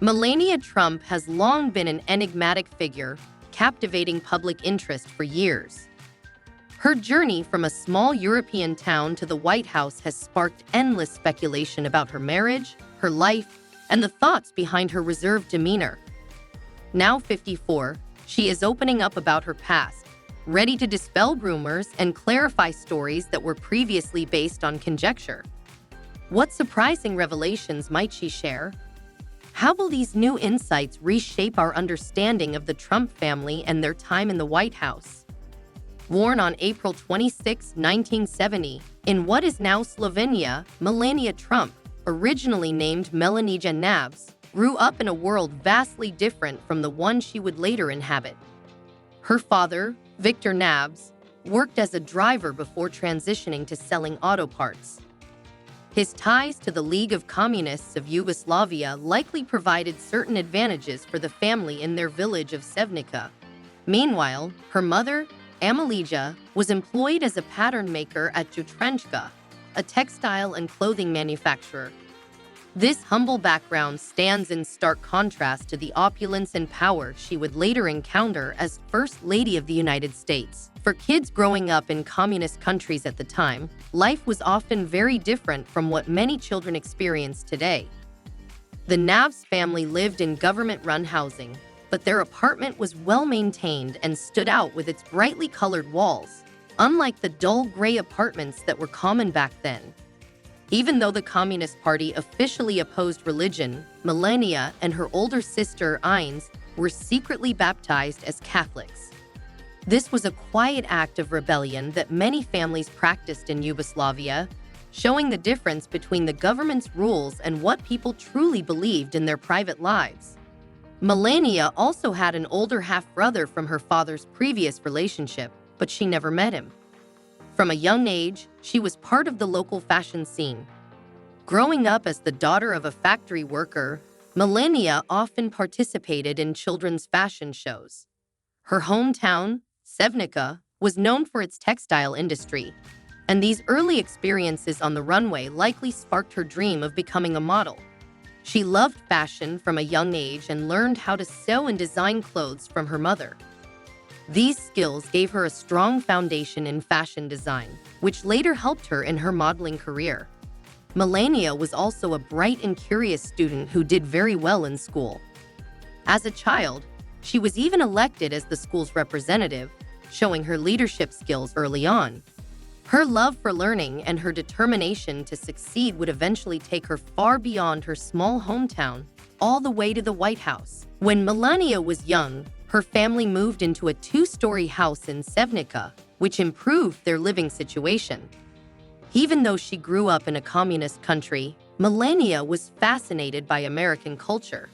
Melania Trump has long been an enigmatic figure, captivating public interest for years. Her journey from a small European town to the White House has sparked endless speculation about her marriage, her life, and the thoughts behind her reserved demeanor. Now 54, she is opening up about her past, ready to dispel rumors and clarify stories that were previously based on conjecture. What surprising revelations might she share? How will these new insights reshape our understanding of the Trump family and their time in the White House? Born on April 26, 1970, in what is now Slovenia, Melania Trump, originally named Melania Nabs, grew up in a world vastly different from the one she would later inhabit. Her father, Victor Nabs, worked as a driver before transitioning to selling auto parts. His ties to the League of Communists of Yugoslavia likely provided certain advantages for the family in their village of Sevnica. Meanwhile, her mother, Amalija, was employed as a pattern maker at Jutrenchka, a textile and clothing manufacturer. This humble background stands in stark contrast to the opulence and power she would later encounter as First Lady of the United States. For kids growing up in communist countries at the time, life was often very different from what many children experience today. The Nabs family lived in government-run housing, but their apartment was well-maintained and stood out with its brightly colored walls, unlike the dull gray apartments that were common back then. Even though the Communist Party officially opposed religion, Melania and her older sister, Ines, were secretly baptized as Catholics. This was a quiet act of rebellion that many families practiced in Yugoslavia, showing the difference between the government's rules and what people truly believed in their private lives. Melania also had an older half-brother from her father's previous relationship, but she never met him. From a young age, she was part of the local fashion scene. Growing up as the daughter of a factory worker, Melania often participated in children's fashion shows. Her hometown, Sevnica, was known for its textile industry, and these early experiences on the runway likely sparked her dream of becoming a model. She loved fashion from a young age and learned how to sew and design clothes from her mother. These skills gave her a strong foundation in fashion design, which later helped her in her modeling career. Melania was also a bright and curious student who did very well in school. As a child, she was even elected as the school's representative, showing her leadership skills early on. Her love for learning and her determination to succeed would eventually take her far beyond her small hometown, all the way to the White House. When Melania was young, her family moved into a two-story house in Sevnica, which improved their living situation. Even though she grew up in a communist country, Melania was fascinated by American culture.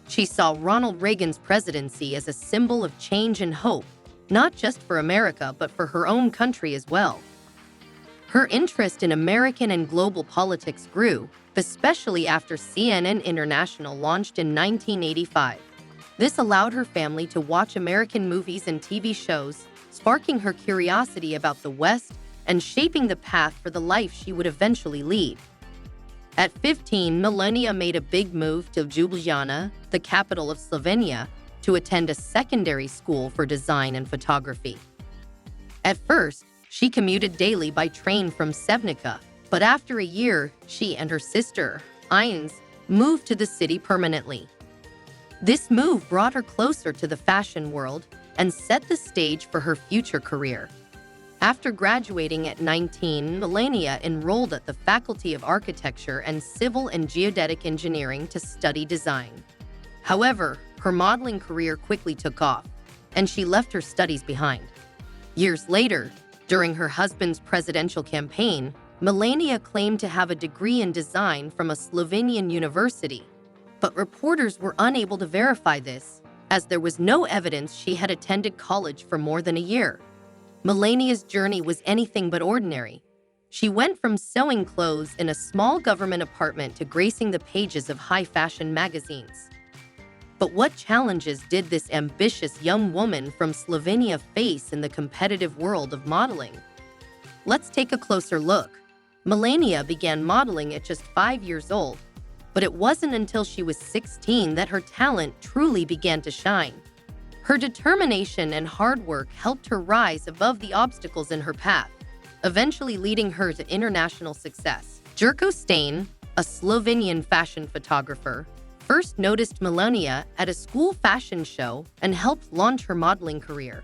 She saw Ronald Reagan's presidency as a symbol of change and hope, not just for America, but for her own country as well. Her interest in American and global politics grew, especially after CNN International launched in 1985. This allowed her family to watch American movies and TV shows, sparking her curiosity about the West and shaping the path for the life she would eventually lead. At 15, Melania made a big move to Ljubljana, the capital of Slovenia, to attend a secondary school for design and photography. At first, she commuted daily by train from Sevnica, but after a year, she and her sister, Ines, moved to the city permanently. This move brought her closer to the fashion world and set the stage for her future career. After graduating at 19, Melania enrolled at the Faculty of Architecture and Civil and Geodetic Engineering to study design. However, her modeling career quickly took off, and she left her studies behind. Years later, during her husband's presidential campaign, Melania claimed to have a degree in design from a Slovenian university, but reporters were unable to verify this, as there was no evidence she had attended college for more than a year. Melania's journey was anything but ordinary. She went from sewing clothes in a small government apartment to gracing the pages of high-fashion magazines. But what challenges did this ambitious young woman from Slovenia face in the competitive world of modeling? Let's take a closer look. Melania began modeling at just 5 years old. But it wasn't until she was 16 that her talent truly began to shine. Her determination and hard work helped her rise above the obstacles in her path, eventually leading her to international success. Jerko Stain, a Slovenian fashion photographer, first noticed Melania at a school fashion show and helped launch her modeling career.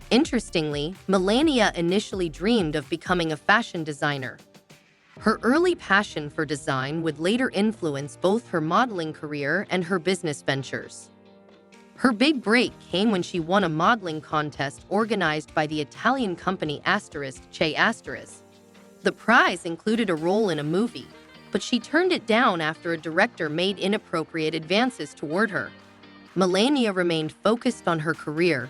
Interestingly, Melania initially dreamed of becoming a fashion designer. Her early passion for design would later influence both her modeling career and her business ventures. Her big break came when she won a modeling contest organized by the Italian company Che. The prize included a role in a movie, but she turned it down after a director made inappropriate advances toward her. Melania remained focused on her career,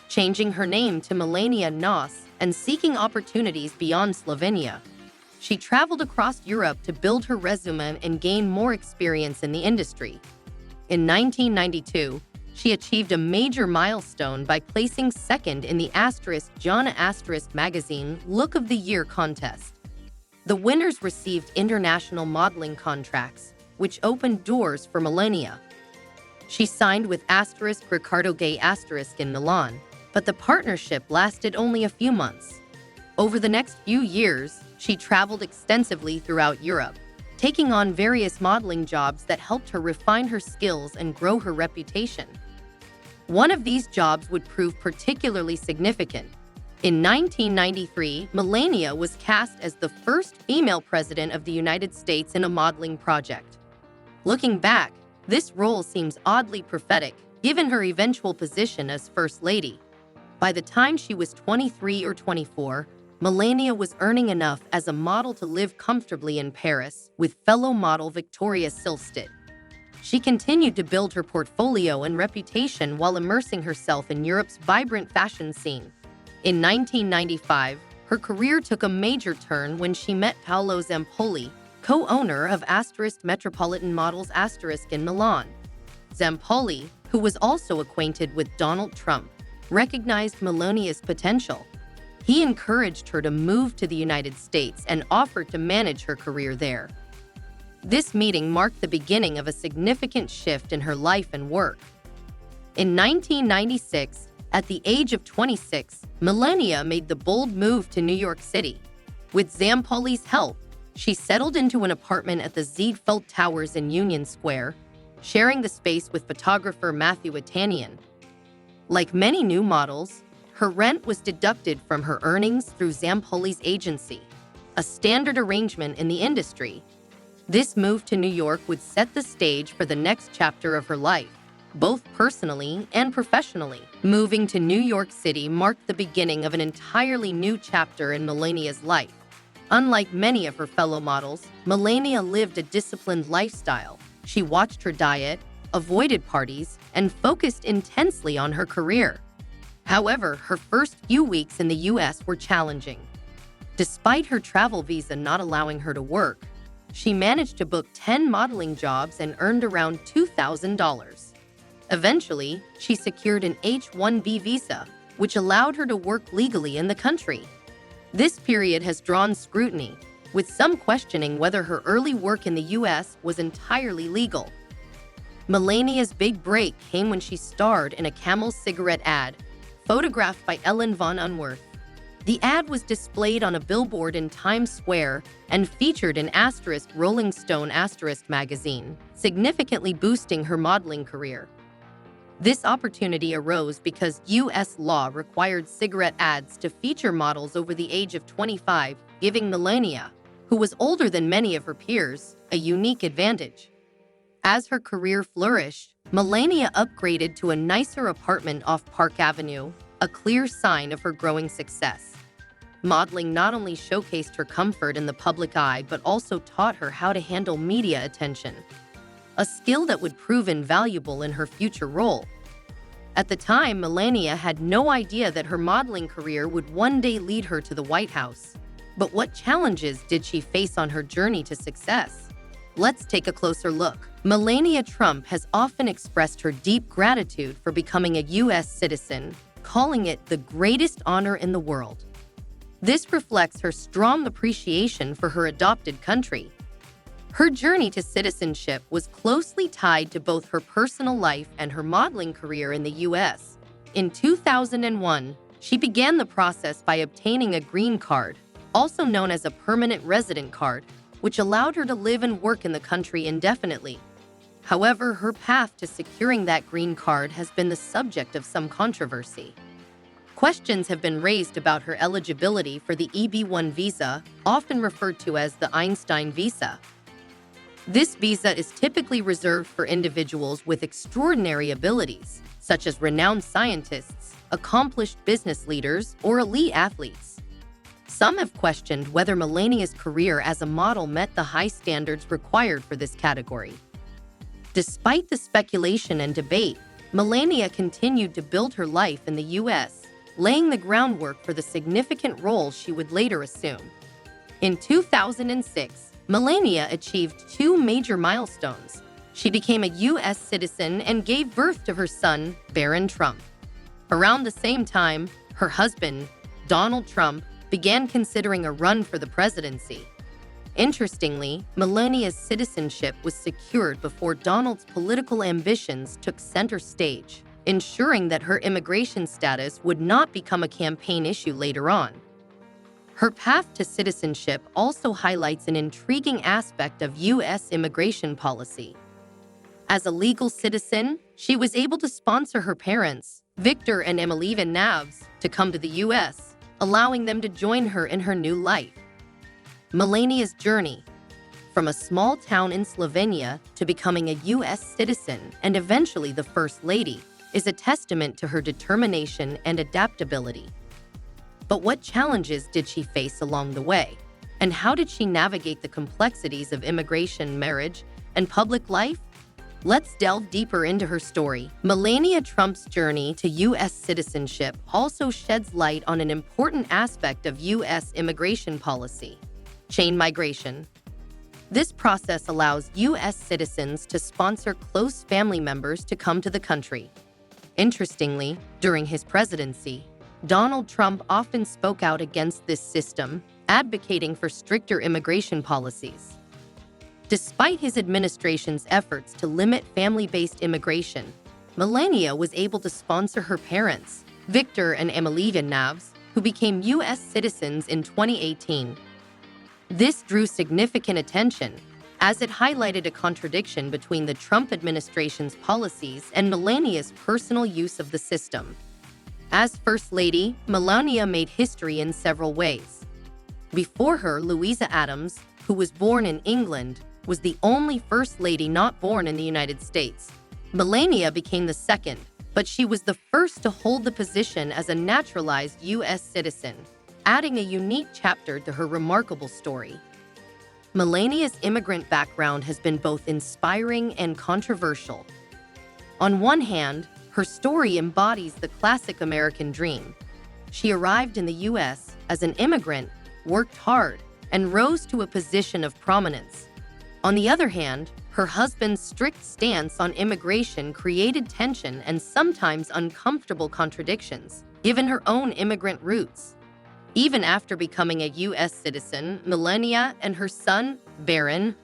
changing her name to Melania Nos and seeking opportunities beyond Slovenia. She traveled across Europe to build her resume and gain more experience in the industry. In 1992, she achieved a major milestone by placing second in the Jana magazine Look of the Year contest. The winners received international modeling contracts, which opened doors for Melania. She signed with Ricardo Gay in Milan, but the partnership lasted only a few months. Over the next few years, she traveled extensively throughout Europe, taking on various modeling jobs that helped her refine her skills and grow her reputation. One of these jobs would prove particularly significant. In 1993, Melania was cast as the first female president of the United States in a modeling project. Looking back, this role seems oddly prophetic, given her eventual position as First Lady. By the time she was 23 or 24, Melania was earning enough as a model to live comfortably in Paris with fellow model Victoria Silvstedt. She continued to build her portfolio and reputation while immersing herself in Europe's vibrant fashion scene. In 1995, her career took a major turn when she met Paolo Zampoli, co-owner of Metropolitan Models in Milan. Zampoli, who was also acquainted with Donald Trump, recognized Melania's potential. He encouraged her to move to the United States and offered to manage her career there. This meeting marked the beginning of a significant shift in her life and work. In 1996, at the age of 26, Melania made the bold move to New York City. With Zampoli's help, she settled into an apartment at the Ziegfeld Towers in Union Square, sharing the space with photographer Matthew Attanian. Like many new models, her rent was deducted from her earnings through Zampoli's agency, a standard arrangement in the industry. This move to New York would set the stage for the next chapter of her life, both personally and professionally. Moving to New York City marked the beginning of an entirely new chapter in Melania's life. Unlike many of her fellow models, Melania lived a disciplined lifestyle. She watched her diet, avoided parties, and focused intensely on her career. However, her first few weeks in the U.S. were challenging. Despite her travel visa not allowing her to work, she managed to book 10 modeling jobs and earned around $2,000. Eventually, she secured an H-1B visa, which allowed her to work legally in the country. This period has drawn scrutiny, with some questioning whether her early work in the U.S. was entirely legal. Melania's big break came when she starred in a Camel cigarette ad, photographed by Ellen von Unworth. The ad was displayed on a billboard in Times Square and featured in Rolling Stone magazine, significantly boosting her modeling career. This opportunity arose because U.S. law required cigarette ads to feature models over the age of 25, giving Melania, who was older than many of her peers, a unique advantage. As her career flourished, Melania upgraded to a nicer apartment off Park Avenue, a clear sign of her growing success. Modeling not only showcased her comfort in the public eye but also taught her how to handle media attention, a skill that would prove invaluable in her future role. At the time, Melania had no idea that her modeling career would one day lead her to the White House. But what challenges did she face on her journey to success? Let's take a closer look. Melania Trump has often expressed her deep gratitude for becoming a U.S. citizen, calling it the greatest honor in the world. This reflects her strong appreciation for her adopted country. Her journey to citizenship was closely tied to both her personal life and her modeling career in the U.S. In 2001, she began the process by obtaining a green card, also known as a permanent resident card, which allowed her to live and work in the country indefinitely. However, her path to securing that green card has been the subject of some controversy. Questions have been raised about her eligibility for the EB-1 visa, often referred to as the Einstein visa. This visa is typically reserved for individuals with extraordinary abilities, such as renowned scientists, accomplished business leaders, or elite athletes. Some have questioned whether Melania's career as a model met the high standards required for this category. Despite the speculation and debate, Melania continued to build her life in the U.S., laying the groundwork for the significant role she would later assume. In 2006, Melania achieved two major milestones. She became a U.S. citizen and gave birth to her son, Baron Trump. Around the same time, her husband, Donald Trump, began considering a run for the presidency. Interestingly, Melania's citizenship was secured before Donald's political ambitions took center stage, ensuring that her immigration status would not become a campaign issue later on. Her path to citizenship also highlights an intriguing aspect of U.S. immigration policy. As a legal citizen, she was able to sponsor her parents, Victor and Emelina Navs, to come to the U.S., allowing them to join her in her new life. Melania's journey, from a small town in Slovenia to becoming a U.S. citizen and eventually the First Lady, is a testament to her determination and adaptability. But what challenges did she face along the way? And how did she navigate the complexities of immigration, marriage, and public life? Let's delve deeper into her story. Melania Trump's journey to U.S. citizenship also sheds light on an important aspect of U.S. immigration policy: chain migration. This process allows U.S. citizens to sponsor close family members to come to the country. Interestingly, during his presidency, Donald Trump often spoke out against this system, advocating for stricter immigration policies. Despite his administration's efforts to limit family-based immigration, Melania was able to sponsor her parents, Victor and Emelina Navs, who became U.S. citizens in 2018. This drew significant attention, as it highlighted a contradiction between the Trump administration's policies and Melania's personal use of the system. As First Lady, Melania made history in several ways. Before her, Louisa Adams, who was born in England, was the only First Lady not born in the United States. Melania became the second, but she was the first to hold the position as a naturalized U.S. citizen, adding a unique chapter to her remarkable story. Melania's immigrant background has been both inspiring and controversial. On one hand, her story embodies the classic American dream. She arrived in the U.S. as an immigrant, worked hard, and rose to a position of prominence. On the other hand, her husband's strict stance on immigration created tension and sometimes uncomfortable contradictions, given her own immigrant roots. Even after becoming a U.S. citizen, Melania and her son, Baron,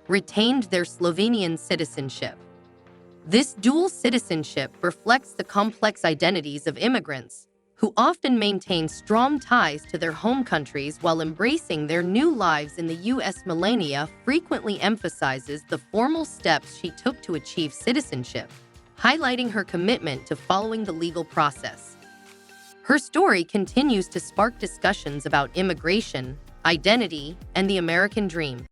retained their Slovenian citizenship. This dual citizenship reflects the complex identities of immigrants, who often maintain strong ties to their home countries while embracing their new lives in the U.S. Melania frequently emphasizes the formal steps she took to achieve citizenship, highlighting her commitment to following the legal process. Her story continues to spark discussions about immigration, identity, and the American dream.